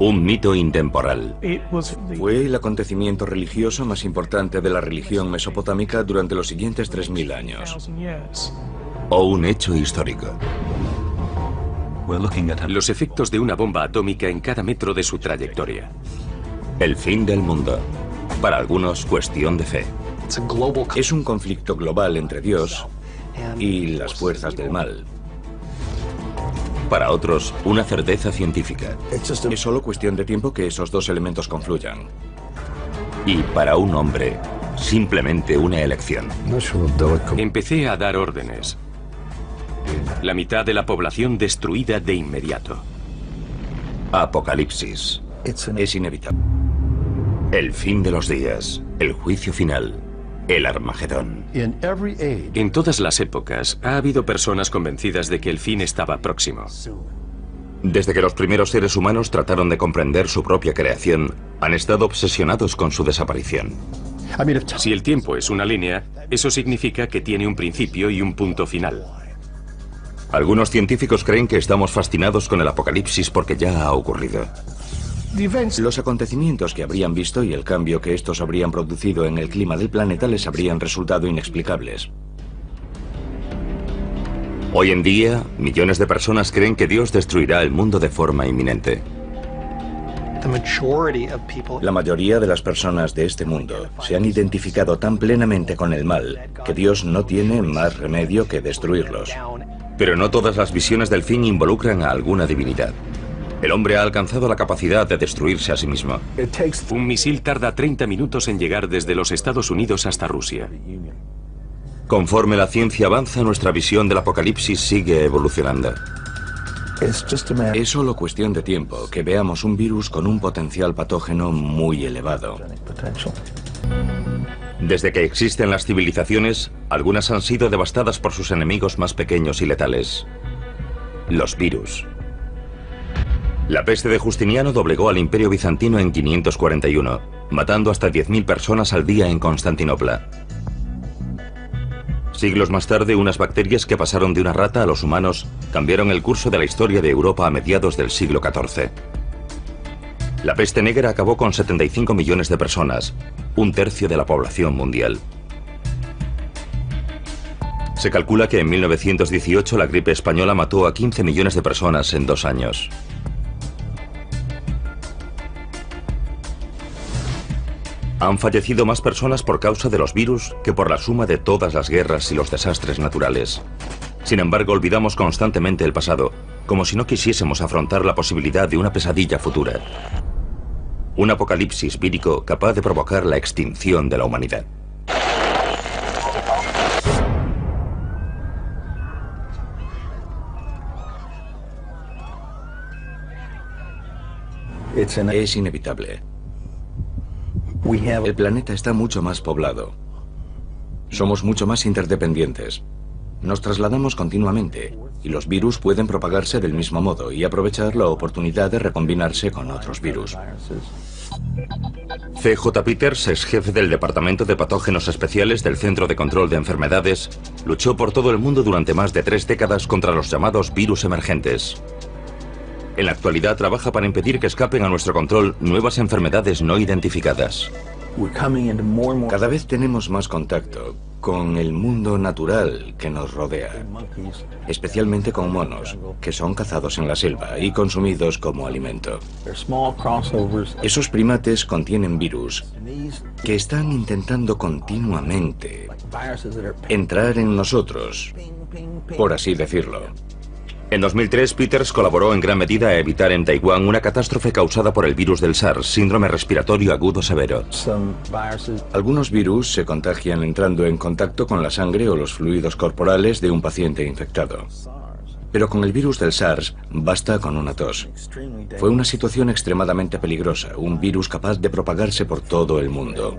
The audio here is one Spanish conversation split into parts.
Un mito intemporal. Fue el acontecimiento religioso más importante de la religión mesopotámica durante los siguientes 3000 años. O un hecho histórico. Los efectos de una bomba atómica en cada metro de su trayectoria. El fin del mundo. Para algunos, cuestión de fe. Es un conflicto global entre Dios y las fuerzas del mal. Para otros, una certeza científica. Es solo cuestión de tiempo que esos dos elementos confluyan. Y para un hombre, simplemente una elección. Empecé a dar órdenes. La mitad de la población destruida de inmediato. Apocalipsis. Es inevitable. El fin de los días. El juicio final. El Armagedón. En todas las épocas ha habido personas convencidas de que el fin estaba próximo. Desde que los primeros seres humanos trataron de comprender su propia creación, han estado obsesionados con su desaparición. Si el tiempo es una línea, eso significa que tiene un principio y un punto final. Algunos científicos creen que estamos fascinados con el apocalipsis porque ya ha ocurrido. Los acontecimientos que habrían visto y el cambio que estos habrían producido en el clima del planeta les habrían resultado inexplicables. Hoy en día, millones de personas creen que Dios destruirá el mundo de forma inminente. La mayoría de las personas de este mundo se han identificado tan plenamente con el mal que Dios no tiene más remedio que destruirlos. Pero no todas las visiones del fin involucran a alguna divinidad. El hombre ha alcanzado la capacidad de destruirse a sí mismo. Un misil tarda 30 minutos en llegar desde los Estados Unidos hasta Rusia. Conforme la ciencia avanza, nuestra visión del apocalipsis sigue evolucionando. Es solo cuestión de tiempo que veamos un virus con un potencial patógeno muy elevado. Desde que existen las civilizaciones, algunas han sido devastadas por sus enemigos más pequeños y letales. Los virus. La peste de Justiniano doblegó al Imperio Bizantino en 541, matando hasta 10.000 personas al día en Constantinopla. Siglos más tarde, unas bacterias que pasaron de una rata a los humanos cambiaron el curso de la historia de Europa a mediados del siglo XIV. La peste negra acabó con 75 millones de personas, un tercio de la población mundial. Se calcula que en 1918 la gripe española mató a 15 millones de personas en 2 años. Han fallecido más personas por causa de los virus que por la suma de todas las guerras y los desastres naturales. Sin embargo, olvidamos constantemente el pasado, como si no quisiésemos afrontar la posibilidad de una pesadilla futura. Un apocalipsis vírico capaz de provocar la extinción de la humanidad. Es inevitable. El planeta está mucho más poblado. Somos mucho más interdependientes. Nos trasladamos continuamente y los virus pueden propagarse del mismo modo y aprovechar la oportunidad de recombinarse con otros virus. C.J. Peters, ex jefe del Departamento de Patógenos Especiales del Centro de Control de Enfermedades, luchó por todo el mundo durante más de 3 décadas contra los llamados virus emergentes. En la actualidad trabaja para impedir que escapen a nuestro control nuevas enfermedades no identificadas. Cada vez tenemos más contacto con el mundo natural que nos rodea, especialmente con monos, que son cazados en la selva y consumidos como alimento. Esos primates contienen virus que están intentando continuamente entrar en nosotros, por así decirlo. En 2003, Peters colaboró en gran medida a evitar en Taiwán una catástrofe causada por el virus del SARS, síndrome respiratorio agudo severo. Algunos virus se contagian entrando en contacto con la sangre o los fluidos corporales de un paciente infectado. Pero con el virus del SARS basta con una tos. Fue una situación extremadamente peligrosa, un virus capaz de propagarse por todo el mundo.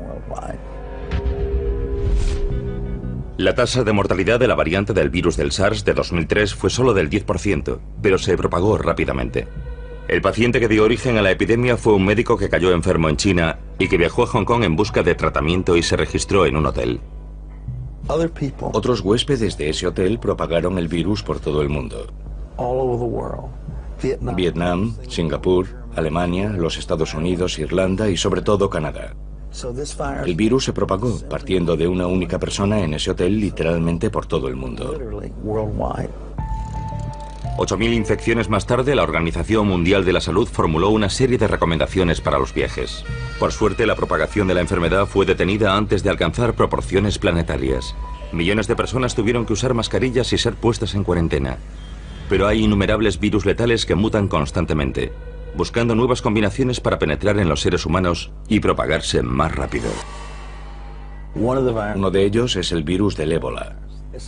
La tasa de mortalidad de la variante del virus del SARS de 2003 fue solo del 10%, pero se propagó rápidamente. El paciente que dio origen a la epidemia fue un médico que cayó enfermo en China y que viajó a Hong Kong en busca de tratamiento y se registró en un hotel. Otros huéspedes de ese hotel propagaron el virus por todo el mundo. Vietnam, Singapur, Alemania, los Estados Unidos, Irlanda y sobre todo Canadá. El virus se propagó partiendo de una única persona en ese hotel literalmente por todo el mundo. 8.000 infecciones más tarde, la Organización Mundial de la Salud formuló una serie de recomendaciones para los viajes. Por suerte, la propagación de la enfermedad fue detenida antes de alcanzar proporciones planetarias. Millones de personas tuvieron que usar mascarillas y ser puestas en cuarentena. Pero hay innumerables virus letales que mutan constantemente, buscando nuevas combinaciones para penetrar en los seres humanos y propagarse más rápido. Uno de ellos es el virus del ébola.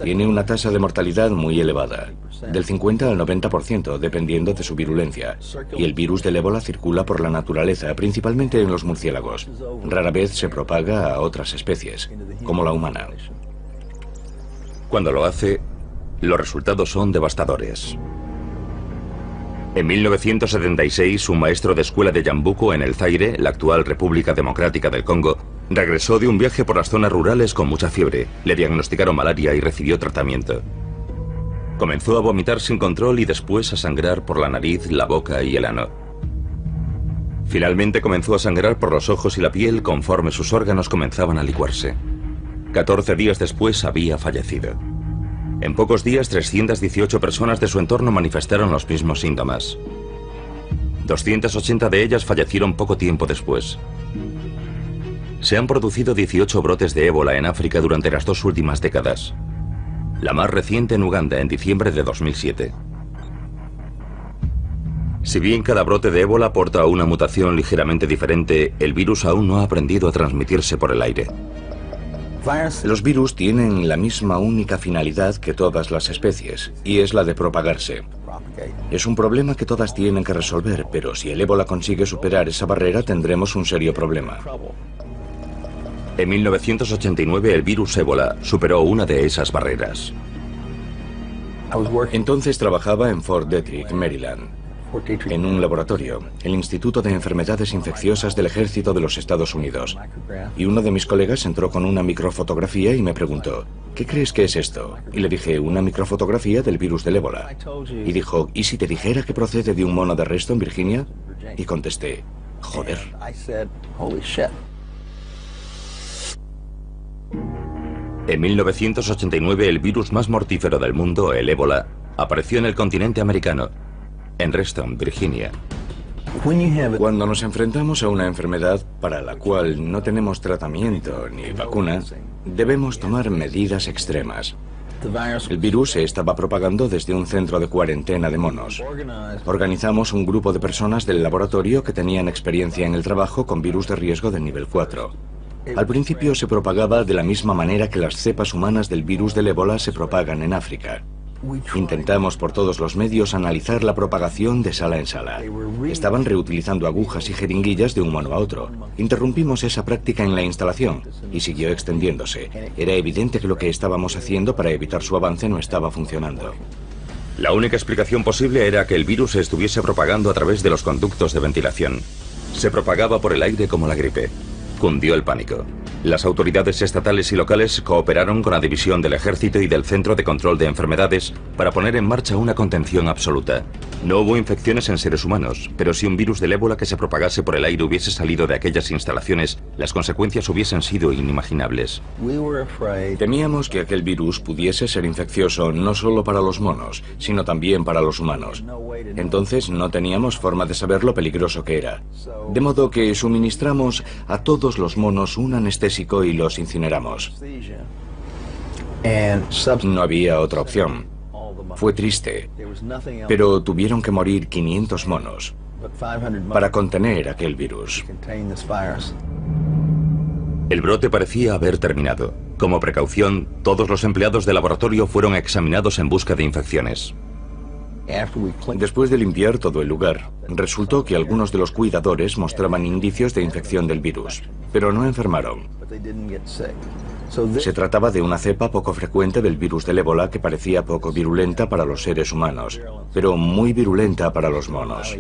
Tiene una tasa de mortalidad muy elevada, del 50 al 90%, dependiendo de su virulencia. Y el virus del ébola circula por la naturaleza, principalmente en los murciélagos. Rara vez se propaga a otras especies, como la humana. Cuando lo hace, los resultados son devastadores. En 1976, un maestro de escuela de Yambuco, en el Zaire, la actual República Democrática del Congo, regresó de un viaje por las zonas rurales con mucha fiebre. Le diagnosticaron malaria y recibió tratamiento. Comenzó a vomitar sin control y después a sangrar por la nariz, la boca y el ano. Finalmente comenzó a sangrar por los ojos y la piel conforme sus órganos comenzaban a licuarse. 14 días después había fallecido. En pocos días, 318 personas de su entorno manifestaron los mismos síntomas. 280 de ellas fallecieron poco tiempo después. Se han producido 18 brotes de ébola en África durante las 2 últimas décadas. La más reciente en Uganda, en diciembre de 2007. Si bien cada brote de ébola aporta una mutación ligeramente diferente, el virus aún no ha aprendido a transmitirse por el aire. Los virus tienen la misma única finalidad que todas las especies, y es la de propagarse. Es un problema que todas tienen que resolver, pero si el ébola consigue superar esa barrera, tendremos un serio problema. En 1989, el virus ébola superó una de esas barreras. Entonces trabajaba en Fort Detrick, Maryland, en un laboratorio, el Instituto de Enfermedades Infecciosas del Ejército de los Estados Unidos. Y uno de mis colegas entró con una microfotografía y me preguntó, ¿qué crees que es esto? Y le dije, una microfotografía del virus del ébola. Y dijo, ¿y si te dijera que procede de un mono de arresto en Virginia? Y contesté, joder. En 1989, el virus más mortífero del mundo, el ébola, apareció en el continente americano, en Reston, Virginia. Cuando nos enfrentamos a una enfermedad para la cual no tenemos tratamiento ni vacuna, debemos tomar medidas extremas. El virus se estaba propagando desde un centro de cuarentena de monos. Organizamos un grupo de personas del laboratorio que tenían experiencia en el trabajo con virus de riesgo de nivel 4. Al principio se propagaba de la misma manera que las cepas humanas del virus del ébola se propagan en África. Intentamos por todos los medios analizar la propagación de sala en sala. Estaban reutilizando agujas y jeringuillas de un mono a otro. Interrumpimos esa práctica en la instalación y siguió extendiéndose. Era evidente que lo que estábamos haciendo para evitar su avance no estaba funcionando. La única explicación posible era que el virus se estuviese propagando a través de los conductos de ventilación. Se propagaba por el aire como la gripe. Cundió el pánico. Las autoridades estatales y locales cooperaron con la División del Ejército y del Centro de Control de Enfermedades para poner en marcha una contención absoluta. No hubo infecciones en seres humanos, pero si un virus del ébola que se propagase por el aire hubiese salido de aquellas instalaciones, las consecuencias hubiesen sido inimaginables. Temíamos que aquel virus pudiese ser infeccioso no solo para los monos, sino también para los humanos. Entonces no teníamos forma de saber lo peligroso que era. De modo que suministramos a todos los monos un anestésico y los incineramos. No había otra opción. Fue triste, pero tuvieron que morir 500 monos para contener aquel virus. El brote parecía haber terminado. Como precaución, todos los empleados del laboratorio fueron examinados en busca de infecciones. Después de limpiar todo el lugar, resultó que algunos de los cuidadores mostraban indicios de infección del virus, pero no enfermaron. Se trataba de una cepa poco frecuente del virus del ébola que parecía poco virulenta para los seres humanos, pero muy virulenta para los monos.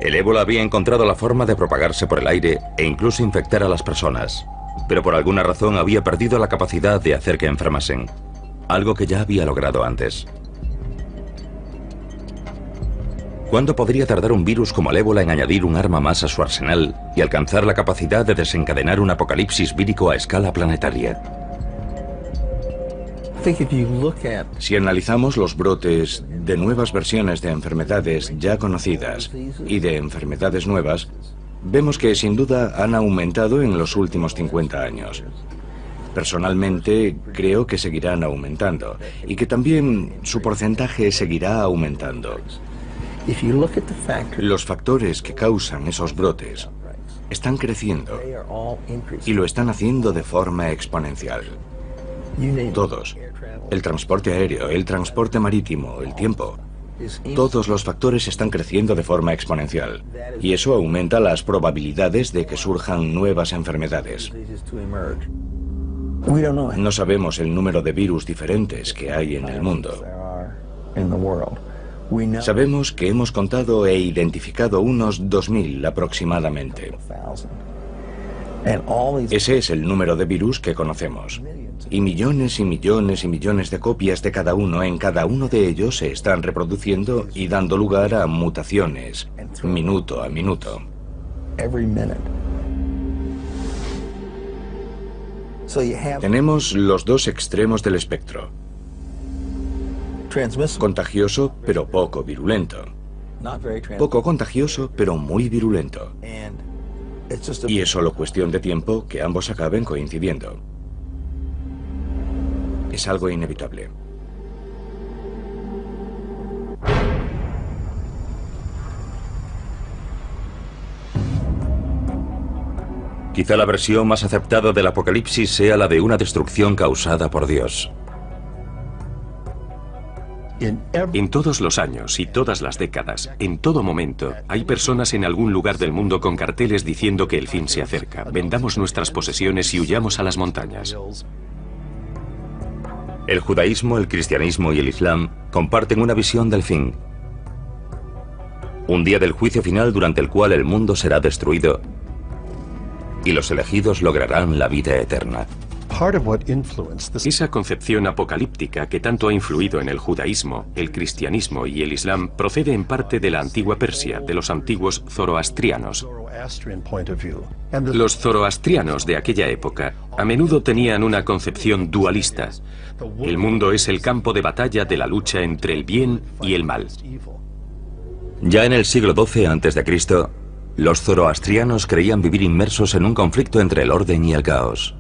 El ébola había encontrado la forma de propagarse por el aire e incluso infectar a las personas, pero por alguna razón había perdido la capacidad de hacer que enfermasen, algo que ya había logrado antes. ¿Cuándo podría tardar un virus como el ébola en añadir un arma más a su arsenal y alcanzar la capacidad de desencadenar un apocalipsis vírico a escala planetaria? Si analizamos los brotes de nuevas versiones de enfermedades ya conocidas y de enfermedades nuevas, vemos que sin duda han aumentado en los últimos 50 años. Personalmente, creo que seguirán aumentando y que también su porcentaje seguirá aumentando. Los factores que causan esos brotes están creciendo y lo están haciendo de forma exponencial. Todos. El transporte aéreo, el transporte marítimo, el tiempo. Todos los factores están creciendo de forma exponencial y eso aumenta las probabilidades de que surjan nuevas enfermedades. No sabemos el número de virus diferentes que hay en el mundo. Sabemos que hemos contado e identificado unos 2000 aproximadamente. Ese es el número de virus que conocemos. Y millones y millones y millones de copias de cada uno en cada uno de ellos se están reproduciendo y dando lugar a mutaciones, minuto a minuto. Tenemos los dos extremos del espectro. Contagioso, pero poco virulento. Poco contagioso, pero muy virulento. Y es solo cuestión de tiempo que ambos acaben coincidiendo. Es algo inevitable. Quizá la versión más aceptada del apocalipsis sea la de una destrucción causada por Dios. En todos los años y todas las décadas, en todo momento, hay personas en algún lugar del mundo con carteles diciendo que el fin se acerca. Vendamos nuestras posesiones y huyamos a las montañas. El judaísmo, el cristianismo y el islam comparten una visión del fin. Un día del juicio final durante el cual el mundo será destruido y los elegidos lograrán la vida eterna. Esa concepción apocalíptica que tanto ha influido en el judaísmo, el cristianismo y el islam procede en parte de la antigua Persia, de los antiguos zoroastrianos. Los zoroastrianos de aquella época a menudo tenían una concepción dualista. El mundo es el campo de batalla de la lucha entre el bien y el mal. Ya en el siglo XII a.C., los zoroastrianos creían vivir inmersos en un conflicto entre el orden y el caos.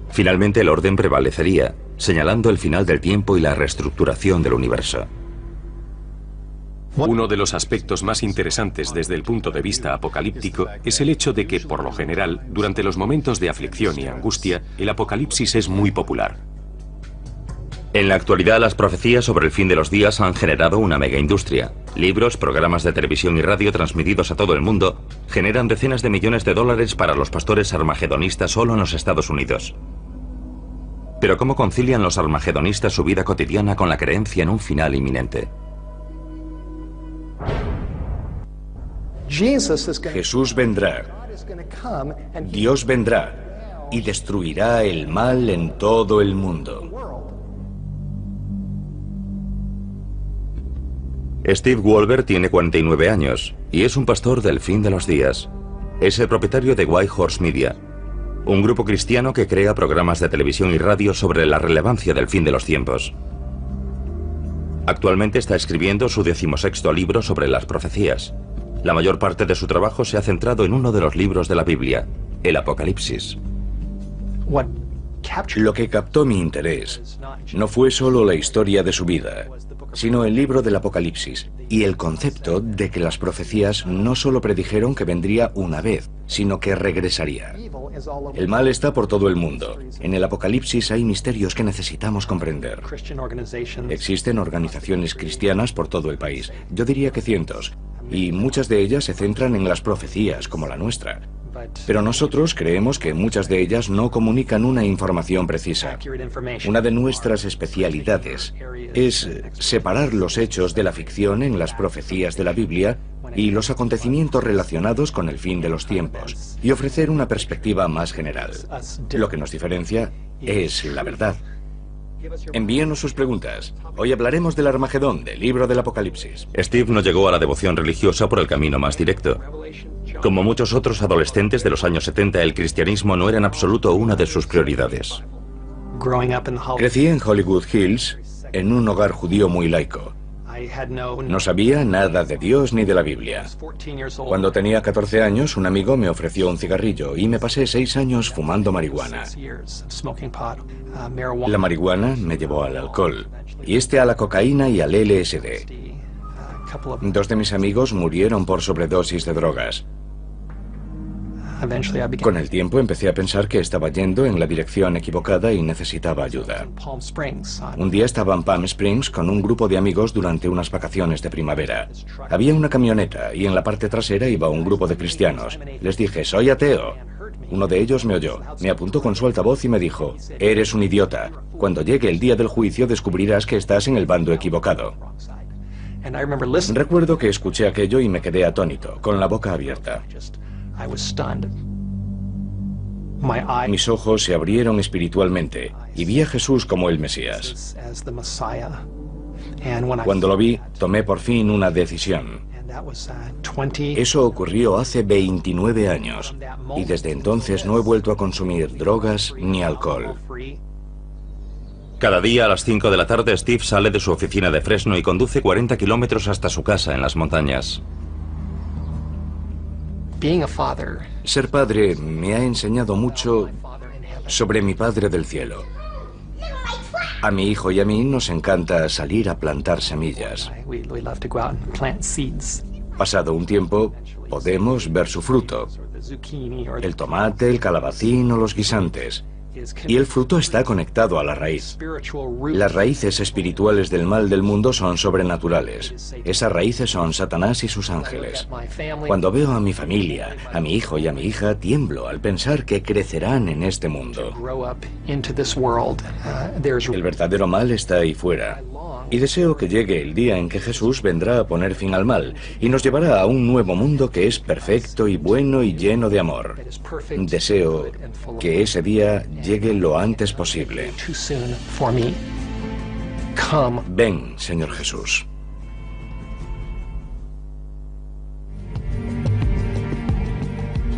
Finalmente el orden prevalecería, señalando el final del tiempo y la reestructuración del universo. Uno de los aspectos más interesantes desde el punto de vista apocalíptico es el hecho de que, por lo general, durante los momentos de aflicción y angustia, el apocalipsis es muy popular. En la actualidad, las profecías sobre el fin de los días han generado una megaindustria. Libros, programas de televisión y radio transmitidos a todo el mundo generan decenas de millones de dólares para los pastores armagedonistas solo en los Estados Unidos. Pero ¿cómo concilian los armagedonistas su vida cotidiana con la creencia en un final inminente? Jesús vendrá. Dios vendrá y destruirá el mal en todo el mundo. Steve Wolber tiene 49 años y es un pastor del fin de los días. Es el propietario de White Horse Media, un grupo cristiano que crea programas de televisión y radio sobre la relevancia del fin de los tiempos. Actualmente está escribiendo su 16º libro sobre las profecías. La mayor parte de su trabajo se ha centrado en uno de los libros de la Biblia, el Apocalipsis. Lo que captó mi interés no fue solo la historia de su vida, sino el libro del Apocalipsis y el concepto de que las profecías no solo predijeron que vendría una vez, sino que regresaría. El mal está por todo el mundo. En el Apocalipsis hay misterios que necesitamos comprender. Existen organizaciones cristianas por todo el país, yo diría que cientos, y muchas de ellas se centran en las profecías, como la nuestra. Pero nosotros creemos que muchas de ellas no comunican una información precisa. Una de nuestras especialidades es separar los hechos de la ficción en las profecías de la Biblia y los acontecimientos relacionados con el fin de los tiempos, y ofrecer una perspectiva más general. Lo que nos diferencia es la verdad. Envíenos sus preguntas. Hoy hablaremos del Armagedón, del libro del Apocalipsis. Steve no llegó a la devoción religiosa por el camino más directo. Como muchos otros adolescentes de los años 70, el cristianismo no era en absoluto una de sus prioridades. Crecí en Hollywood Hills, en un hogar judío muy laico. No sabía nada de Dios ni de la Biblia. Cuando tenía 14 años, un amigo me ofreció un cigarrillo y me pasé 6 años fumando marihuana. La marihuana me llevó al alcohol, y a la cocaína y al LSD. 2 de mis amigos murieron por sobredosis de drogas. Con el tiempo empecé a pensar que estaba yendo en la dirección equivocada y necesitaba ayuda. Un día estaba en Palm Springs con un grupo de amigos durante unas vacaciones de primavera. Había una camioneta y en la parte trasera iba un grupo de cristianos. Les dije, soy ateo. Uno de ellos me oyó, me apuntó con su altavoz y me dijo, eres un idiota. Cuando llegue el día del juicio descubrirás que estás en el bando equivocado. Recuerdo que escuché aquello y me quedé atónito, con la boca abierta. Mis ojos se abrieron espiritualmente y vi a Jesús como el Mesías. Cuando lo vi, tomé por fin una decisión. Eso ocurrió hace 29 años y desde entonces no he vuelto a consumir drogas ni alcohol. Cada día a las 5 de la tarde Steve sale de su oficina de Fresno y conduce 40 kilómetros hasta su casa en las montañas. Ser padre me ha enseñado mucho sobre mi Padre del Cielo. A mi hijo y a mí nos encanta salir a plantar semillas. Pasado un tiempo, podemos ver su fruto. El tomate, el calabacín o los guisantes. Y el fruto está conectado a la raíz. Las raíces espirituales del mal del mundo son sobrenaturales. Esas raíces son Satanás y sus ángeles. Cuando veo a mi familia, a mi hijo y a mi hija, tiemblo al pensar que crecerán en este mundo. El verdadero mal está ahí fuera. Y deseo que llegue el día en que Jesús vendrá a poner fin al mal y nos llevará a un nuevo mundo que es perfecto y bueno y lleno de amor. Deseo que ese día llegue lo antes posible. Ven, Señor Jesús.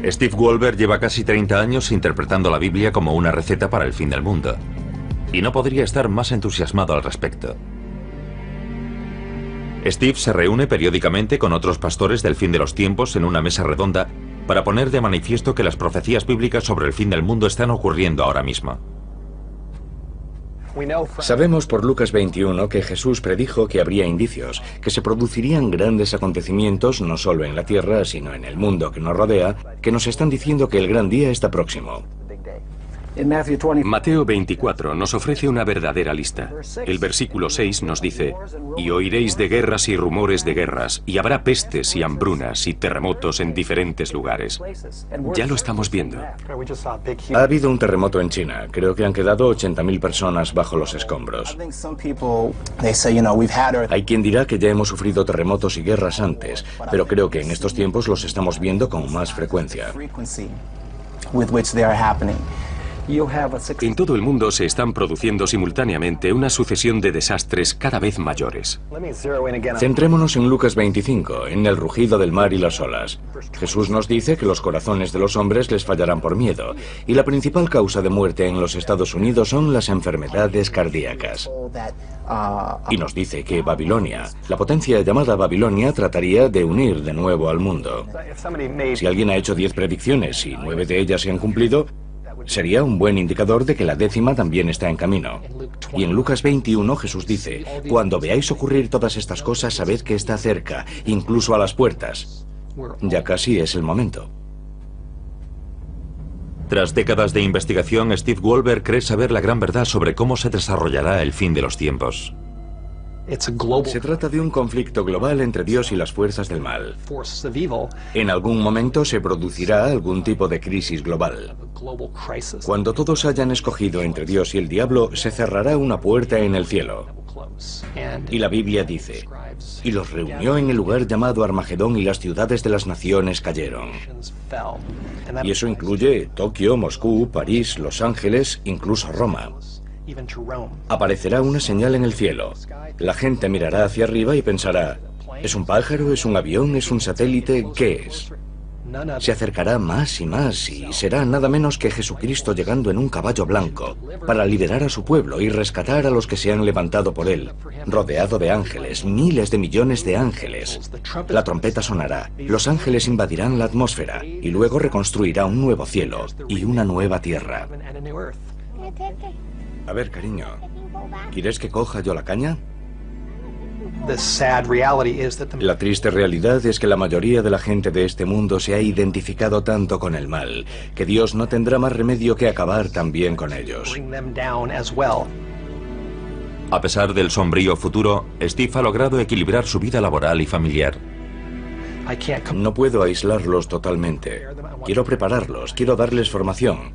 Steve Wolber lleva casi 30 años interpretando la Biblia como una receta para el fin del mundo. Y no podría estar más entusiasmado al respecto. Steve se reúne periódicamente con otros pastores del fin de los tiempos en una mesa redonda para poner de manifiesto que las profecías bíblicas sobre el fin del mundo están ocurriendo ahora mismo. Sabemos por Lucas 21 que Jesús predijo que habría indicios, que se producirían grandes acontecimientos no solo en la tierra, sino en el mundo que nos rodea, que nos están diciendo que el gran día está próximo. Mateo 24 nos ofrece una verdadera lista. El versículo 6 nos dice, y oiréis de guerras y rumores de guerras, y habrá pestes y hambrunas y terremotos en diferentes lugares. Ya lo estamos viendo. Ha habido un terremoto en China. Creo que han quedado 80.000 personas bajo los escombros. Hay quien dirá que ya hemos sufrido terremotos y guerras antes, pero creo que en estos tiempos los estamos viendo con más frecuencia. En todo el mundo se están produciendo simultáneamente una sucesión de desastres cada vez mayores. Centrémonos en Lucas 25, en el rugido del mar y las olas. Jesús nos dice que los corazones de los hombres les fallarán por miedo, y la principal causa de muerte en los Estados Unidos son las enfermedades cardíacas. Y nos dice que Babilonia, la potencia llamada Babilonia, trataría de unir de nuevo al mundo. Si alguien ha hecho 10 predicciones y 9 de ellas se han cumplido, sería un buen indicador de que la 10ª también está en camino. Y en Lucas 21 Jesús dice, cuando veáis ocurrir todas estas cosas, sabed que está cerca, incluso a las puertas. Ya casi es el momento. Tras décadas de investigación, Steve Wolber cree saber la gran verdad sobre cómo se desarrollará el fin de los tiempos. Se trata de un conflicto global entre Dios y las fuerzas del mal. En algún momento se producirá algún tipo de crisis global. Cuando todos hayan escogido entre Dios y el diablo, se cerrará una puerta en el cielo. Y la Biblia dice, y los reunió en el lugar llamado Armagedón y las ciudades de las naciones cayeron. Y eso incluye Tokio, Moscú, París, Los Ángeles, incluso Roma. Aparecerá una señal en el cielo. La gente mirará hacia arriba y pensará, ¿es un pájaro? ¿Es un avión? ¿Es un satélite? ¿Qué es? Se acercará más y más y será nada menos que Jesucristo llegando en un caballo blanco para liberar a su pueblo y rescatar a los que se han levantado por él, rodeado de ángeles, miles de millones de ángeles. La trompeta sonará, los ángeles invadirán la atmósfera y luego reconstruirá un nuevo cielo y una nueva tierra. A ver, cariño, ¿quieres que coja yo la caña? La triste realidad es que la mayoría de la gente de este mundo se ha identificado tanto con el mal, que Dios no tendrá más remedio que acabar también con ellos. A pesar del sombrío futuro, Steve ha logrado equilibrar su vida laboral y familiar. No puedo aislarlos totalmente. Quiero prepararlos, quiero darles formación.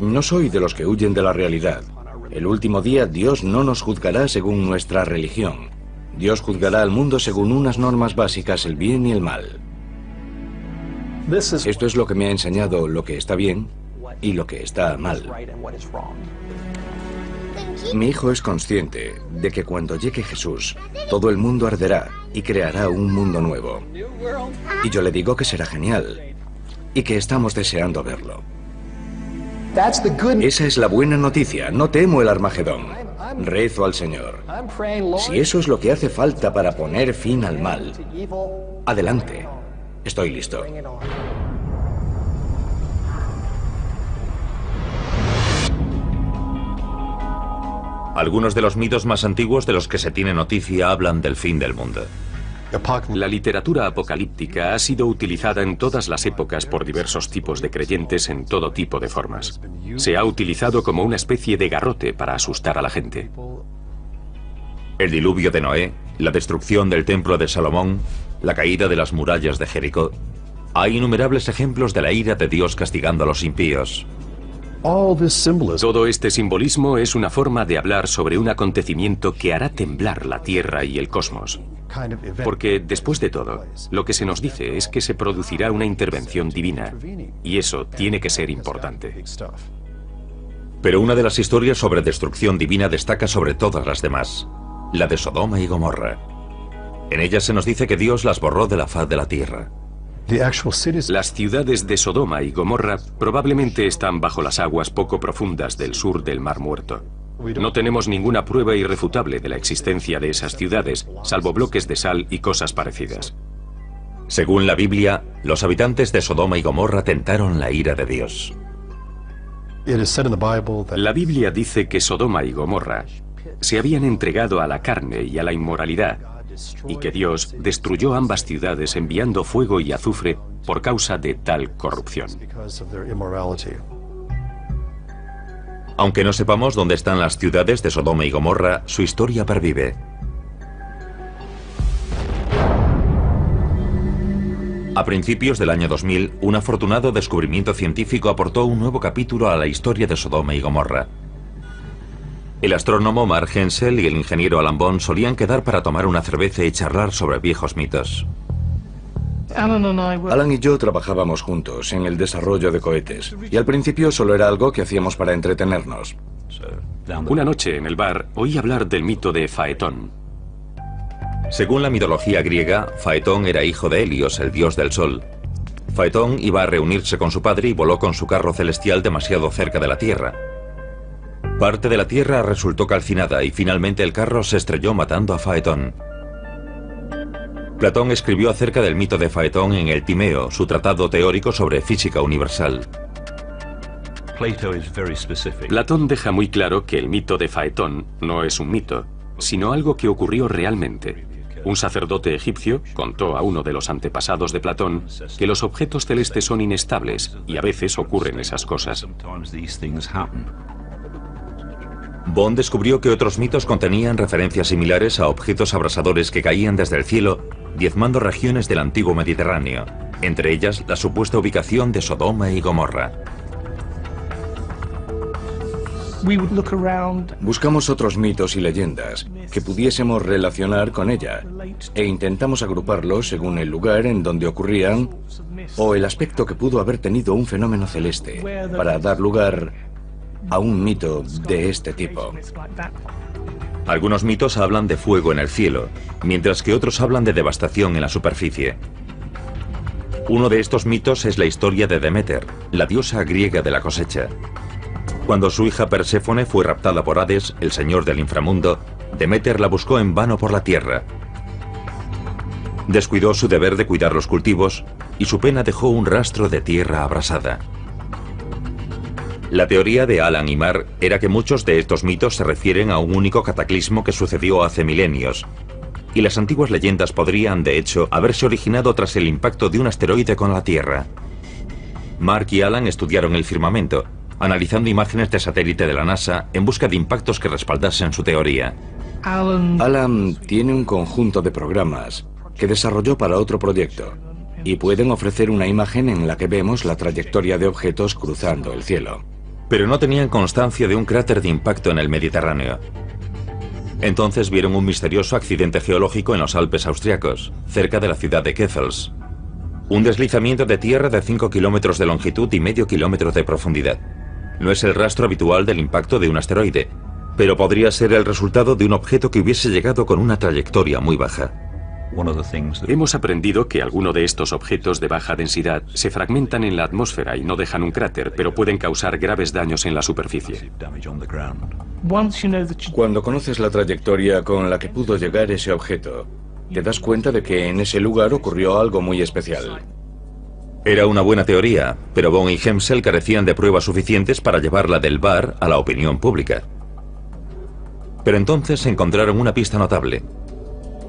No soy de los que huyen de la realidad. El último día Dios no nos juzgará según nuestra religión. Dios juzgará al mundo según unas normas básicas, el bien y el mal. Esto es lo que me ha enseñado lo que está bien y lo que está mal. Mi hijo es consciente de que cuando llegue Jesús, todo el mundo arderá y creará un mundo nuevo. Y yo le digo que será genial y que estamos deseando verlo. Esa es la buena noticia. No temo el Armagedón. Rezo al Señor. Si eso es lo que hace falta para poner fin al mal, adelante. Estoy listo. Algunos de los mitos más antiguos de los que se tiene noticia hablan del fin del mundo. La literatura apocalíptica ha sido utilizada en todas las épocas por diversos tipos de creyentes en todo tipo de formas. Se ha utilizado como una especie de garrote para asustar a la gente. El diluvio de Noé, la destrucción del templo de Salomón, la caída de las murallas de Jericó. Hay innumerables ejemplos de la ira de Dios castigando a los impíos. Todo este simbolismo es una forma de hablar sobre un acontecimiento que hará temblar la Tierra y el cosmos. Porque, después de todo, lo que se nos dice es que se producirá una intervención divina, y eso tiene que ser importante. Pero una de las historias sobre destrucción divina destaca sobre todas las demás, la de Sodoma y Gomorra. En ella se nos dice que Dios las borró de la faz de la tierra. Las ciudades de Sodoma y Gomorra probablemente están bajo las aguas poco profundas del sur del Mar Muerto. No tenemos ninguna prueba irrefutable de la existencia de esas ciudades, salvo bloques de sal y cosas parecidas. Según la Biblia, los habitantes de Sodoma y Gomorra tentaron la ira de Dios. La Biblia dice que Sodoma y Gomorra se habían entregado a la carne y a la inmoralidad, y que Dios destruyó ambas ciudades enviando fuego y azufre por causa de tal corrupción. Aunque no sepamos dónde están las ciudades de Sodoma y Gomorra, su historia pervive. A principios del año 2000, un afortunado descubrimiento científico aportó un nuevo capítulo a la historia de Sodoma y Gomorra. El astrónomo Mark Hensel y el ingeniero Alan Bond solían quedar para tomar una cerveza y charlar sobre viejos mitos. Alan y yo trabajábamos juntos en el desarrollo de cohetes, y al principio solo era algo que hacíamos para entretenernos. Una noche en el bar oí hablar del mito de Faetón. Según la mitología griega, Faetón era hijo de Helios, el dios del sol. Faetón iba a reunirse con su padre y voló con su carro celestial demasiado cerca de la Tierra. Parte de la Tierra resultó calcinada y finalmente el carro se estrelló matando a Faetón. Platón escribió acerca del mito de Faetón en el Timeo, su tratado teórico sobre física universal. Platón deja muy claro que el mito de Faetón no es un mito, sino algo que ocurrió realmente. Un sacerdote egipcio contó a uno de los antepasados de Platón que los objetos celestes son inestables y a veces ocurren esas cosas. Bond descubrió que otros mitos contenían referencias similares a objetos abrasadores que caían desde el cielo, diezmando regiones del antiguo Mediterráneo, entre ellas la supuesta ubicación de Sodoma y Gomorra. Buscamos otros mitos y leyendas que pudiésemos relacionar con ella e intentamos agruparlos según el lugar en donde ocurrían o el aspecto que pudo haber tenido un fenómeno celeste para dar lugar a un mito de este tipo. Algunos mitos hablan de fuego en el cielo, mientras que otros hablan de devastación en la superficie. Uno de estos mitos es la historia de Deméter, la diosa griega de la cosecha. Cuando su hija Perséfone fue raptada por Hades, el señor del inframundo, Deméter la buscó en vano por la tierra. Descuidó su deber de cuidar los cultivos y su pena dejó un rastro de tierra abrasada. La teoría de Alan y Marr era que muchos de estos mitos se refieren a un único cataclismo que sucedió hace milenios, y las antiguas leyendas podrían, de hecho, haberse originado tras el impacto de un asteroide con la Tierra. Mark y Alan estudiaron el firmamento, analizando imágenes de satélite de la NASA en busca de impactos que respaldasen su teoría. Alan tiene un conjunto de programas que desarrolló para otro proyecto, y pueden ofrecer una imagen en la que vemos la trayectoria de objetos cruzando el cielo. Pero no tenían constancia de un cráter de impacto en el Mediterráneo. Entonces vieron un misterioso accidente geológico en los Alpes austriacos, cerca de la ciudad de Kessels. Un deslizamiento de tierra de 5 kilómetros de longitud y medio kilómetro de profundidad. No es el rastro habitual del impacto de un asteroide, pero podría ser el resultado de un objeto que hubiese llegado con una trayectoria muy baja. Hemos aprendido que algunos de estos objetos de baja densidad se fragmentan en la atmósfera y no dejan un cráter, pero pueden causar graves daños en la superficie. Cuando conoces la trayectoria con la que pudo llegar ese objeto, te das cuenta de que en ese lugar ocurrió algo muy especial. Era una buena teoría, pero Bond y Hemsel carecían de pruebas suficientes para llevarla del bar a la opinión pública. Pero entonces encontraron una pista notable.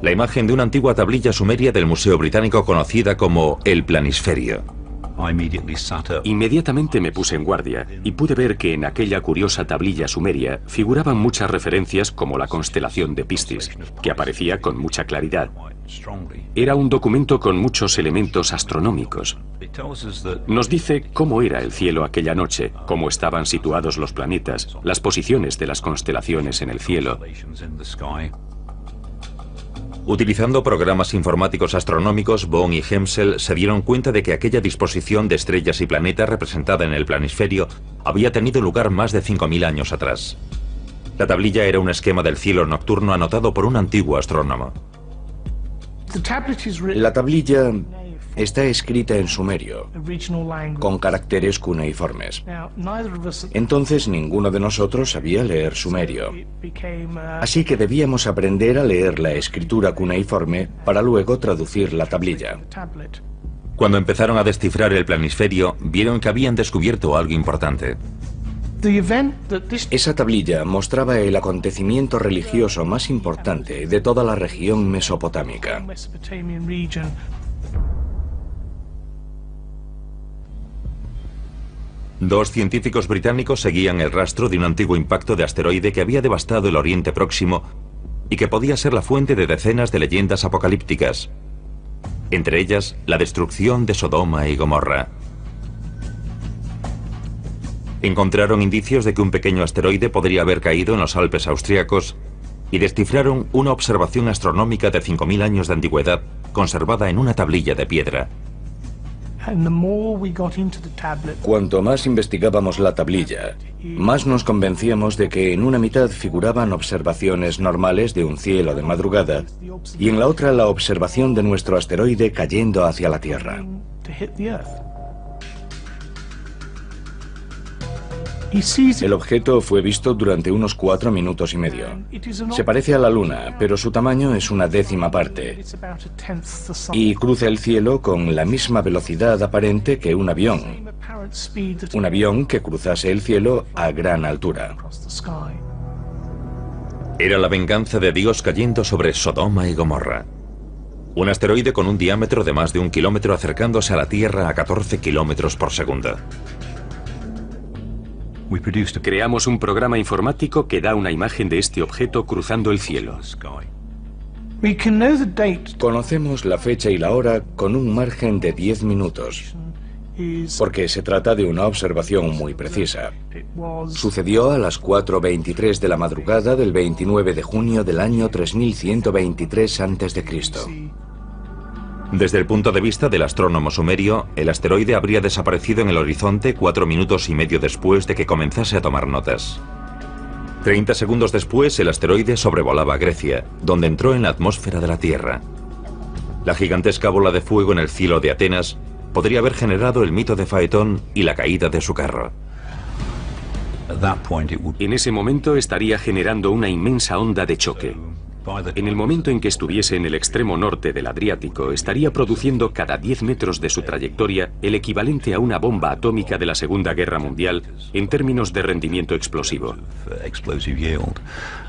La imagen de una antigua tablilla sumeria del Museo Británico conocida como el Planisferio. Inmediatamente me puse en guardia y pude ver que en aquella curiosa tablilla sumeria figuraban muchas referencias como la constelación de Piscis, que aparecía con mucha claridad. Era un documento con muchos elementos astronómicos. Nos dice cómo era el cielo aquella noche, cómo estaban situados los planetas, las posiciones de las constelaciones en el cielo. Utilizando programas informáticos astronómicos, Bond y Hemsel se dieron cuenta de que aquella disposición de estrellas y planetas representada en el planisferio había tenido lugar más de 5.000 años atrás. La tablilla era un esquema del cielo nocturno anotado por un antiguo astrónomo. La tablilla está escrita en sumerio, con caracteres cuneiformes. Entonces ninguno de nosotros sabía leer sumerio. Así que debíamos aprender a leer la escritura cuneiforme para luego traducir la tablilla. Cuando empezaron a descifrar el planisferio, vieron que habían descubierto algo importante. Esa tablilla mostraba el acontecimiento religioso más importante de toda la región mesopotámica. Dos científicos británicos seguían el rastro de un antiguo impacto de asteroide que había devastado el Oriente Próximo y que podía ser la fuente de decenas de leyendas apocalípticas, entre ellas la destrucción de Sodoma y Gomorra. Encontraron indicios de que un pequeño asteroide podría haber caído en los Alpes austríacos y descifraron una observación astronómica de 5.000 años de antigüedad conservada en una tablilla de piedra. Cuanto más investigábamos la tablilla, más nos convencíamos de que en una mitad figuraban observaciones normales de un cielo de madrugada y en la otra la observación de nuestro asteroide cayendo hacia la Tierra. El objeto fue visto durante unos 4 minutos y medio. Se parece a la Luna, pero su tamaño es una décima parte. Y cruza el cielo con la misma velocidad aparente que un avión. Un avión que cruzase el cielo a gran altura. Era la venganza de Dios cayendo sobre Sodoma y Gomorra. Un asteroide con un diámetro de más de 1 kilómetro acercándose a la Tierra a 14 kilómetros por segundo. Creamos un programa informático que da una imagen de este objeto cruzando el cielo. Conocemos la fecha y la hora con un margen de 10 minutos, porque se trata de una observación muy precisa. Sucedió a las 4:23 de la madrugada del 29 de junio del año 3123 a.C. Desde el punto de vista del astrónomo sumerio, el asteroide habría desaparecido en el horizonte 4 minutos y medio después de que comenzase a tomar notas. 30 segundos después, el asteroide sobrevolaba Grecia, donde entró en la atmósfera de la Tierra. La gigantesca bola de fuego en el cielo de Atenas podría haber generado el mito de Faetón y la caída de su carro. En ese momento estaría generando una inmensa onda de choque. En el momento en que estuviese en el extremo norte del Adriático, estaría produciendo cada 10 metros de su trayectoria el equivalente a una bomba atómica de la Segunda Guerra Mundial en términos de rendimiento explosivo.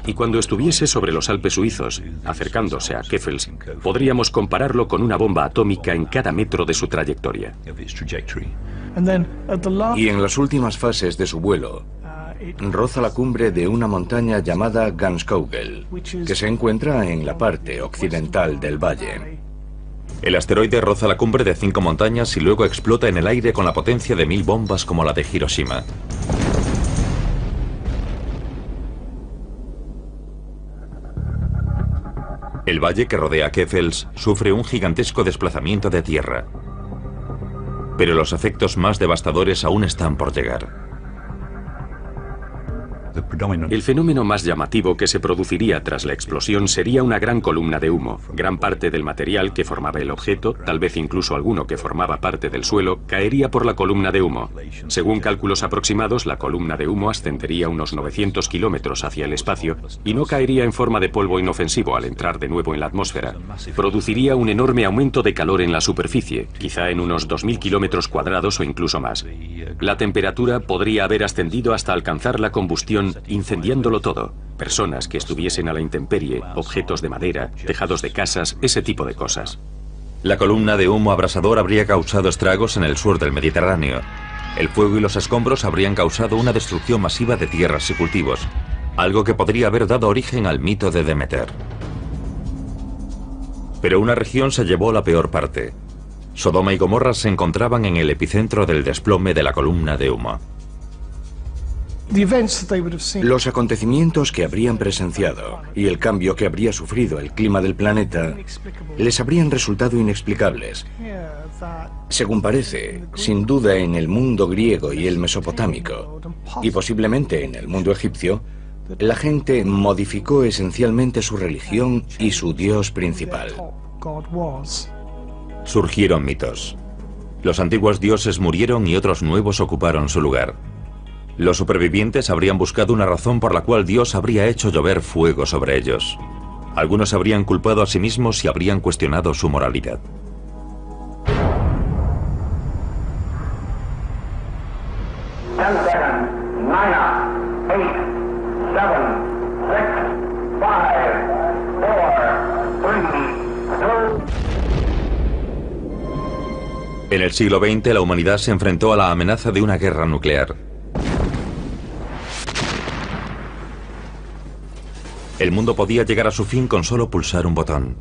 Y cuando estuviese sobre los Alpes suizos, acercándose a Keffels, podríamos compararlo con una bomba atómica en cada metro de su trayectoria. Y en las últimas fases de su vuelo, roza la cumbre de una montaña llamada Ganskogel, que se encuentra en la parte occidental del valle. El asteroide roza la cumbre de 5 montañas y luego explota en el aire con la potencia de 1000 bombas como la de Hiroshima. El valle que rodea Keffels sufre un gigantesco desplazamiento de tierra. Pero los efectos más devastadores aún están por llegar. El fenómeno más llamativo que se produciría tras la explosión sería una gran columna de humo. Gran parte del material que formaba el objeto, tal vez incluso alguno que formaba parte del suelo, caería por la columna de humo. Según cálculos aproximados, la columna de humo ascendería unos 900 kilómetros hacia el espacio y no caería en forma de polvo inofensivo al entrar de nuevo en la atmósfera. Produciría un enorme aumento de calor en la superficie, quizá en unos 2000 kilómetros cuadrados o incluso más. La temperatura podría haber ascendido hasta alcanzar la combustión, incendiándolo todo. Personas que estuviesen a la intemperie, objetos de madera, tejados de casas, ese tipo de cosas. La columna de humo abrasador habría causado estragos en el sur del Mediterráneo. El fuego y los escombros habrían causado una destrucción masiva de tierras y cultivos, algo que podría haber dado origen al mito de Demeter. Pero una región se llevó la peor parte. Sodoma y Gomorra se encontraban en el epicentro del desplome de la columna de humo. Los acontecimientos que habrían presenciado y el cambio que habría sufrido el clima del planeta les habrían resultado inexplicables. Según parece, sin duda en el mundo griego y el mesopotámico, y posiblemente en el mundo egipcio, la gente modificó esencialmente su religión y su dios principal. Surgieron mitos. Los antiguos dioses murieron y otros nuevos ocuparon su lugar. Los supervivientes habrían buscado una razón por la cual Dios habría hecho llover fuego sobre ellos. Algunos habrían culpado a sí mismos y habrían cuestionado su moralidad. En el siglo XX, la humanidad se enfrentó a la amenaza de una guerra nuclear. El mundo podía llegar a su fin con solo pulsar un botón.